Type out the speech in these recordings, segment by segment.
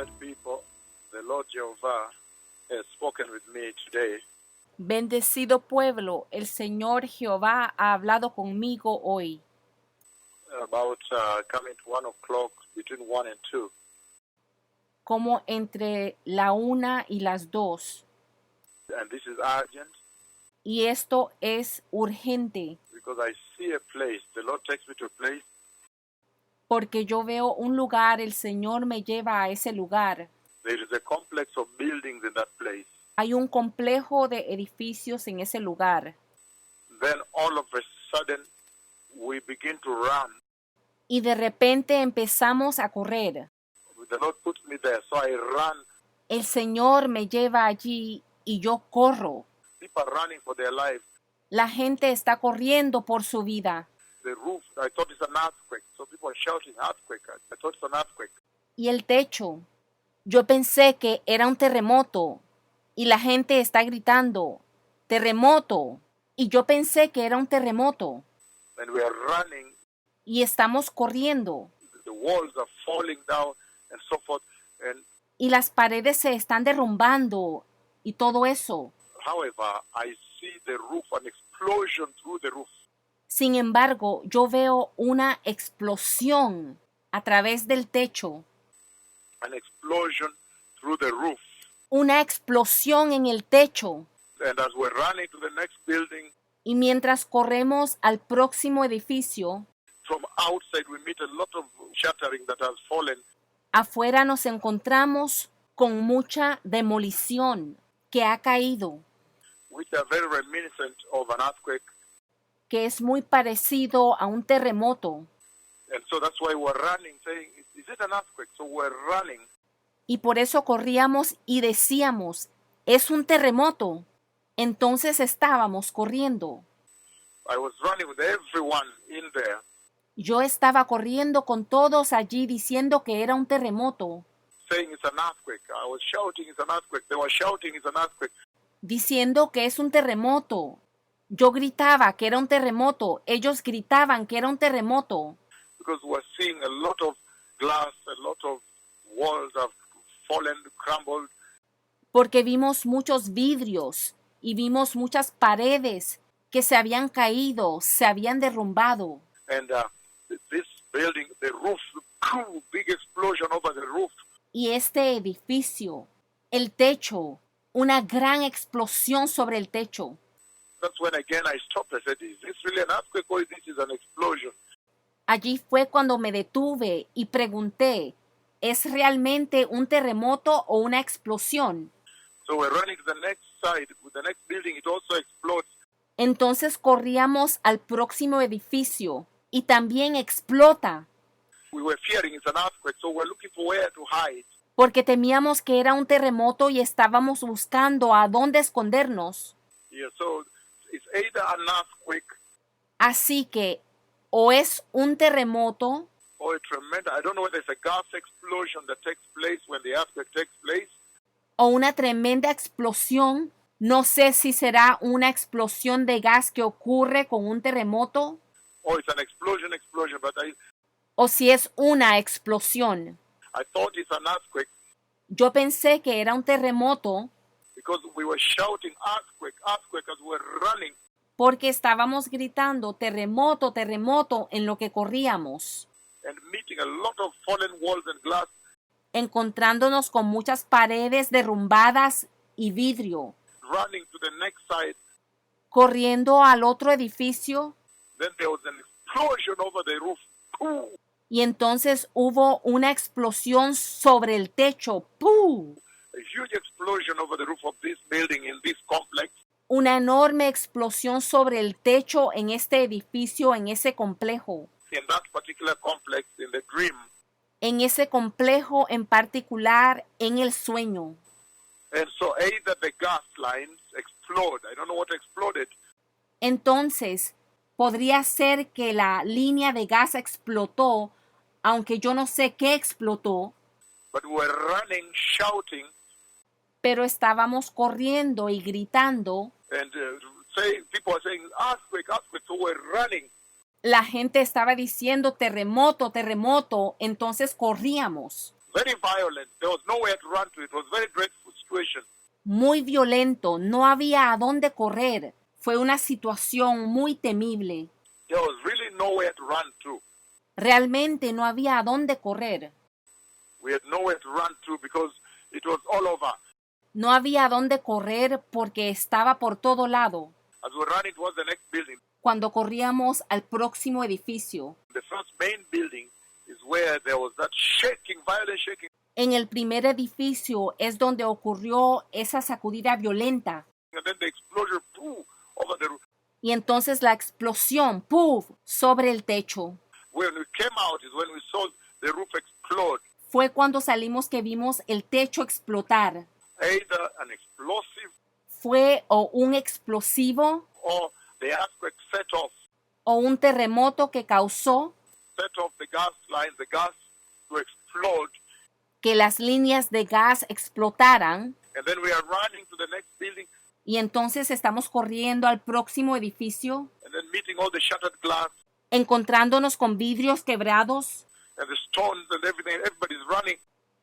Blessed people, the Lord Jehovah has spoken with me today. Bendecido pueblo, el Señor Jehová ha hablado conmigo hoy, About coming to 1 o'clock, between 1 and 2. como entre la 1 y las 2. And this is urgent Y esto es urgente, because I see a place. The Lord takes me to a place. porque yo veo un lugar, el Señor me lleva a ese lugar. There is a complex of buildings in that place. Hay un complejo de edificios en ese lugar. Then all of a sudden, we begin to run. Y de repente empezamos a correr. The Lord puts me there, so I run. El Señor me lleva allí y yo corro. People are running for their lives. La gente está corriendo por su vida. The roof, I thought it's an earthquake. So people are shouting, earthquake. I thought it's an earthquake. Y el techo. Yo pensé que era un terremoto. Y la gente está gritando, terremoto. Y yo pensé que era un terremoto. And we are running. Y estamos corriendo. The walls are falling down and so forth. And Y las paredes se están derrumbando. Y todo eso. however, I see the roof, an explosion through the roof. Sin embargo, yo veo una explosión a través del techo. An explosion through the roof. Una explosión en el techo. And as we're running to the next building, Y mientras corremos al próximo edificio, from outside we meet a lot of shattering that has fallen. afuera nos encontramos con mucha demolición que ha caído, Which are very reminiscent of an earthquake. que es muy parecido a un terremoto. And so that's why we're running, saying, is it an earthquake? So we're running. Y por eso corríamos y decíamos, es un terremoto. Entonces estábamos corriendo. I was running with everyone in there. Yo estaba corriendo con todos allí diciendo que era un terremoto, Saying it's an earthquake. I was shouting it's an earthquake. They were shouting it's an earthquake. diciendo que es un terremoto. Yo gritaba que era un terremoto, ellos gritaban que era un terremoto, Because we're seeing a lot of glass, a lot of walls have fallen, crumbled. porque vimos muchos vidrios y vimos muchas paredes que se habían caído, se habían derrumbado. And this building, the roof, big explosion over the roof. Y este edificio, el techo, una gran explosión sobre el techo. That's when again I stopped. I said, is this really an earthquake or this is an explosion? Allí fue cuando me detuve y pregunté, ¿es realmente un terremoto o una explosión? So we're running to the next side. With the next building, it also explodes. Entonces corríamos al próximo edificio y también explota, We were fearing it's an earthquake, so we're looking for where to hide. porque temíamos que era un terremoto y estábamos buscando a dónde escondernos. Yeah, so it's either an earthquake Así que o es un terremoto or a tremendous, I don't know whether it's a gas explosion that takes place when the earthquake takes place, o una tremenda explosión. No sé si será una explosión de gas que ocurre con un terremoto or it's an explosion, but o si es una explosión. I thought it's an earthquake Yo pensé que era un terremoto because we were shouting earthquake, earthquake as we're running. porque estábamos gritando terremoto, terremoto en lo que corríamos, And meeting a lot of fallen walls and glass. encontrándonos con muchas paredes derrumbadas y vidrio, Running to the next side. corriendo al otro edificio. Then there was an explosion over the roof. Pooh! Y entonces hubo una explosión sobre el techo. ¡Pum! A huge explosion over the roof of this building in this complex. Una enorme explosión sobre el techo en este edificio, en ese complejo. In that particular complex, in the dream. En ese complejo en particular, en el sueño. And so either the gas lines explode. I don't know what exploded. Entonces, podría ser que la línea de gas explotó, aunque yo no sé qué explotó, But we were running, shouting, pero estábamos corriendo y gritando. and people are saying, earthquake, earthquake. So we're running. La gente estaba diciendo terremoto, terremoto, entonces corríamos. very violent. There was nowhere to run to. It was a very dreadful situation. Muy violento, no había a dónde correr. Fue una situación muy temible. There was really nowhere to run to. Realmente no había a dónde correr. We had nowhere to run to because it was all over. No había a dónde correr porque estaba por todo lado. As we were running towards the next building, Cuando corríamos al próximo edificio, the first main building is where there was that shaking, violent shaking. en el primer edificio es donde ocurrió esa sacudida violenta. And then the explosion flew over the roof. Y entonces la explosión, ¡puf!, sobre el techo. When we came out is when we saw the roof explode. Fue cuando salimos que vimos el techo explotar. Either an explosive Fue o un explosivo or the earthquake set off o un terremoto que causó the gas lines, the gas to explode. que las líneas de gas explotaran. And then we are running to the next building Y entonces estamos corriendo al próximo edificio, and then meeting all the shattered glass encontrándonos con vidrios quebrados and the stones and everything. Everybody's running.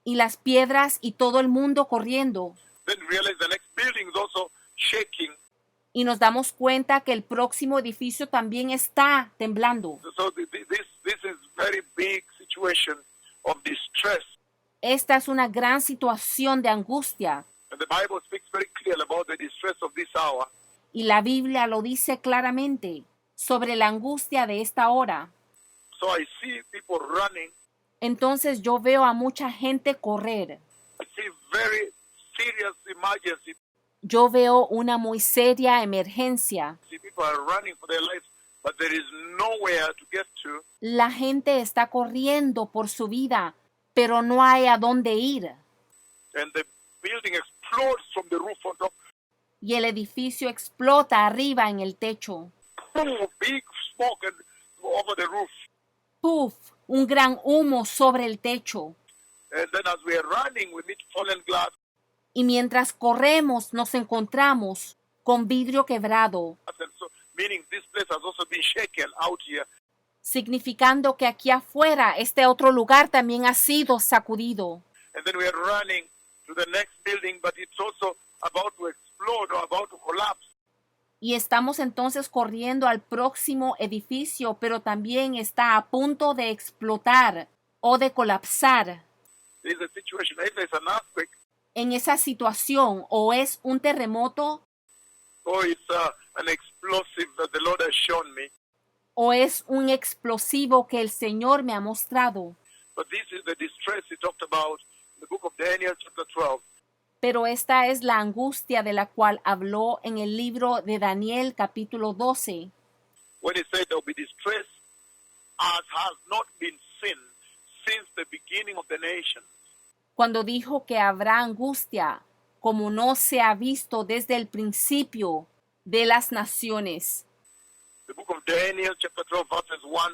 y las piedras y todo el mundo corriendo. Then realize the next building is also shaking. Y nos damos cuenta que el próximo edificio también está temblando. So this is very big situation of distress. Esta es una gran situación de angustia And the Bible speaks very clearly about the distress of this hour. y la Biblia lo dice claramente sobre la angustia de esta hora. So I see people running. Entonces yo veo a mucha gente correr. I see very serious emergency. Yo veo una muy seria emergencia. See people are running for their lives, but there is nowhere to get to. La gente está corriendo por su vida, pero no hay a dónde ir. And the building explodes from the roof on top. Y el edificio explota arriba en el techo. Boom, big smoke and over the roof. ¡Puf! Un gran humo sobre el techo. And then as we are running, we meet fallen glass. Y mientras corremos nos encontramos con vidrio quebrado, And so, meaning this place has also been shaken out here. significando que aquí afuera este otro lugar también ha sido sacudido. And then we are running to the next building, but it's also about to explode or about to collapse. Y estamos entonces corriendo al próximo edificio, pero también está a punto de explotar o de colapsar. There is a situation, either it's an earthquake En esa situación, o es un terremoto or it's an explosive that the Lord has shown me. o es un explosivo que el Señor me ha mostrado. But this is the distress he talked about in the book of Daniel chapter 12. Pero esta es la angustia de la cual habló en el libro de Daniel capítulo 12, When he said there will be distress as has not been seen since the beginning of the nation. cuando dijo que habrá angustia como no se ha visto desde el principio de las naciones. The book of Daniel chapter 12 verses 1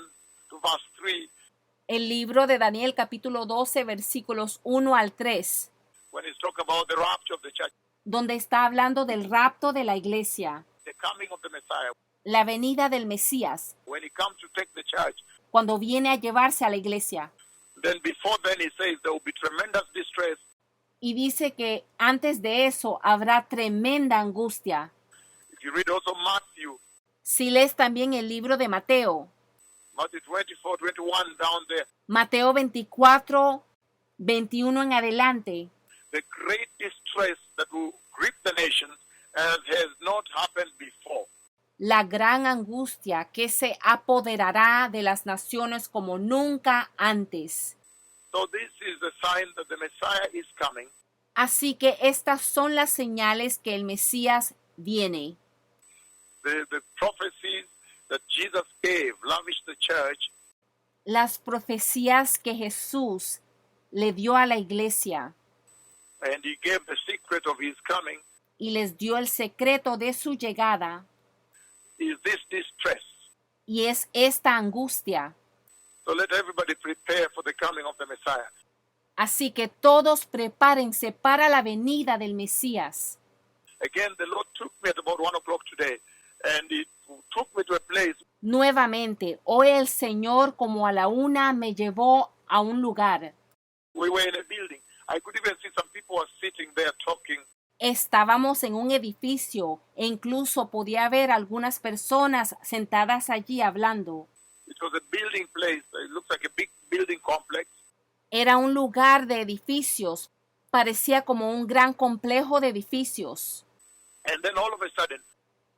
to verse 3. El libro de Daniel capítulo 12 versículos 1 al 3, When he's talking about the rapture of the church, donde está hablando del rapto de la iglesia, the coming of the Messiah, la venida del Mesías, when he comes to take the church, cuando viene a llevarse a la iglesia. then before then he says there will be tremendous distress. Y dice que antes de eso habrá tremenda angustia. If you read also Matthew, Si lees también el libro de Mateo, Matthew 24, 21 down there, Mateo 24, 21 en adelante, the great distress that will grip the nations as has not happened before. la gran angustia que se apoderará de las naciones como nunca antes. So this is the sign that the Messiah is coming. Así que estas son las señales que el Mesías viene. The prophecies that Jesus gave, lavished the church, Las profecías que Jesús le dio a la iglesia and he gave the secret of his coming, y les dio el secreto de su llegada, is this distress. y es esta angustia. So let everybody prepare for the coming of the Messiah. Así que todos prepárense para la venida del Mesías. Again, the Lord took me at about 1 o'clock today, and he took me to a place Nuevamente, hoy el Señor como a la 1 me llevó a un lugar We were in a building. I could even see some people were sitting there talking. Estábamos en un edificio e incluso podía ver algunas personas sentadas allí hablando. It was a building place. It looks like a big building complex. Era un lugar de edificios. Parecía como un gran complejo de edificios. And then all of a sudden,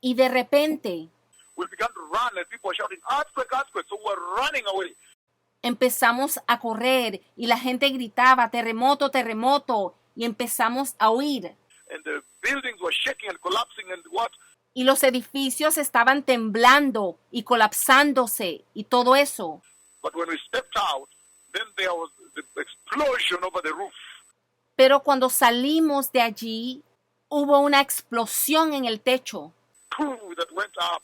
Y de repente we began to run and people were shouting, earthquake, earthquake. So we were running away. empezamos a correr y la gente gritaba, terremoto, terremoto, y empezamos a huir. And the buildings were shaking and collapsing and what? Y los edificios estaban temblando y colapsándose y todo eso. But when we stepped out, then there was the explosion over the roof. Pero cuando salimos de allí, hubo una explosión en el techo. Poof, that went up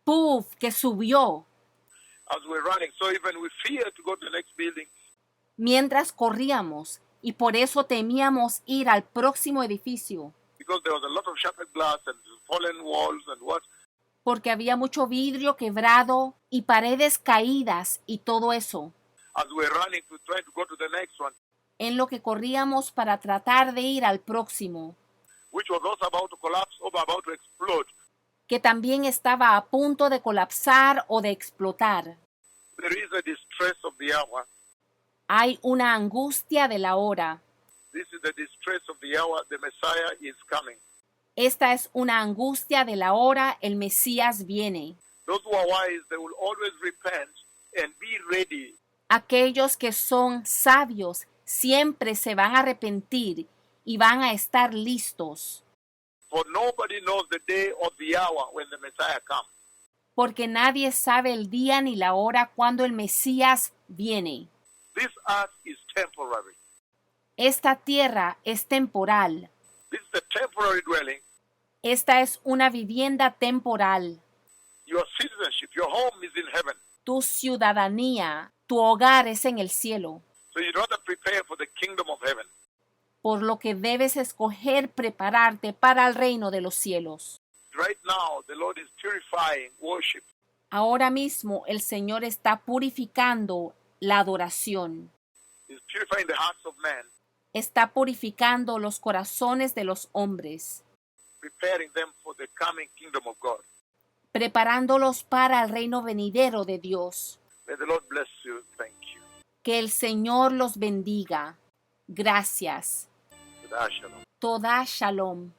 ¡Puf! Que subió. as we were running. So even we feared to go to the next building. Mientras corríamos, y por eso temíamos ir al próximo edificio, Because there was a lot of shattered glass and fallen walls and what. porque había mucho vidrio quebrado y paredes caídas y todo eso, As we were running to try to go to the next one, en lo que corríamos para tratar de ir al próximo, which was also about to collapse or about to explode. que también estaba a punto de colapsar o de explotar. There is a distress of the hour. Hay una angustia de la hora. This is the distress of the hour. The Messiah is coming. Esta es una angustia de la hora, el Mesías viene. Those who are wise, they will always repent and be ready. Aquellos que son sabios siempre se van a arrepentir y van a estar listos, For nobody knows the day or the hour when the Messiah comes. porque nadie sabe el día ni la hora cuando el Mesías viene. This earth is temporary. Esta tierra es temporal. This is a temporary dwelling. Esta es una vivienda temporal. Your citizenship, your home is in heaven. Tu ciudadanía, tu hogar es en el cielo, So you'd rather prepare for the kingdom of heaven. por lo que debes escoger prepararte para el reino de los cielos. Right now, the Lord is purifying worship. Ahora mismo el Señor está purificando la adoración. He's purifying the hearts of men, Está purificando los corazones de los hombres, preparing them for the coming kingdom of God. preparándolos para el reino venidero de Dios. May the Lord bless you. Thank you. Que el Señor los bendiga. Gracias. Shalom. Toda shalom.